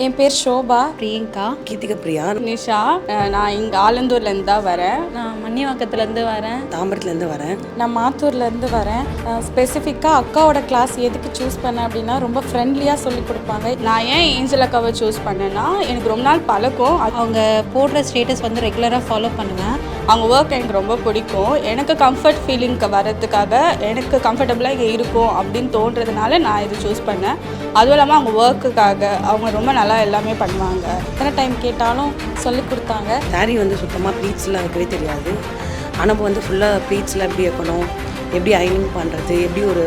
என் பேர் ஷோபா. பிரியங்கா. கீர்த்திகா பிரியா. நிஷா. நான் இங்கே ஆலந்தூர்லேருந்து தான் வரேன். நான் மன்னிவாக்கத்துலேருந்து வரேன். தாம்பரத்துலேருந்து வரேன். நான் மாத்தூர்லேருந்து வரேன். ஸ்பெசிஃபிக்காக அக்காவோட கிளாஸ் எதுக்கு சூஸ் பண்ணேன் அப்படின்னா ரொம்ப ஃப்ரெண்ட்லியாக சொல்லி கொடுப்பாங்க. நான் ஏன் ஏஞ்சல் அக்காவை சூஸ் பண்ணேன்னா எனக்கு ரொம்ப நாள் பழக்கம். அவங்க போடுற ஸ்டேட்டஸ் வந்து ரெகுலராக ஃபாலோ பண்ணுவேன். அவங்க ஒர்க் எனக்கு ரொம்ப பிடிக்கும். எனக்கு கம்ஃபர்ட் ஃபீலிங்க்கு வர்றதுக்காக எனக்கு கம்ஃபர்டபுளாக இங்கே இருக்கும் அப்படின்னு தோன்றதுனால நான் இது சூஸ் பண்ணேன். அதுவும் இல்லாமல் அவங்க ஒர்க்குக்காக அவங்க ரொம்ப நல்லா எல்லாமே பண்ணுவாங்க. எத்தனை டைம் கேட்டாலும் சொல்லி கொடுத்தாங்க. சாரீ வந்து சுத்தமாக ப்ளீட்ஸ்லாம் வைக்கவே தெரியாது. ஆனால் வந்து ஃபுல்லாக ப்ளீட்ஸில் எப்படி வைக்கணும், எப்படி அயனிங் பண்ணுறது, எப்படி ஒரு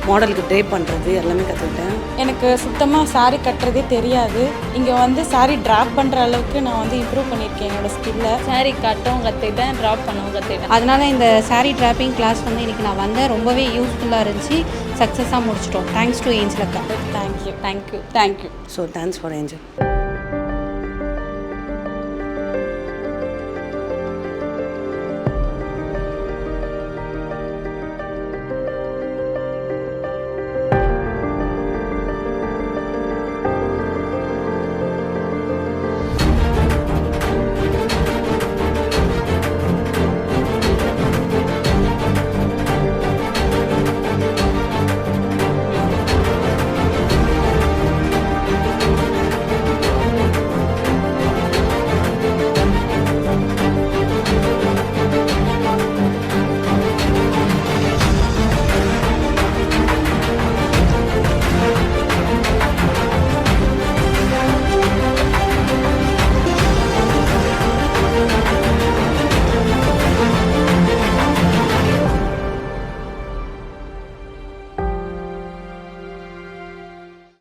மாடலுக்கு ட்ரே பண்ணுறது எல்லாமே கற்றுக்கிட்டேன். எனக்கு சுத்தமாக சாரீ கட்டுறதே தெரியாது. இங்கே வந்து சாரீ ட்ராப் பண்ணுற அளவுக்கு நான் வந்து இம்ப்ரூவ் பண்ணியிருக்கேன் என்னோடய ஸ்கில்லை. சாரீ கட்டவும் கற்றுக்கிட்டேன், ட்ராப் பண்ணவும் கற்றுக்கிட்டேன். அதனால் இந்த சாரீ ட்ராப்பிங் கிளாஸ் வந்து இன்றைக்கி நான் வந்தேன். ரொம்பவே யூஸ்ஃபுல்லாக இருந்துச்சு. சக்ஸஸாக முடிச்சிட்டோம். தேங்க்ஸ் டு ஏஞ்சல் அக்கா. Thank you. Thank you. Thank you. So thanks for angel.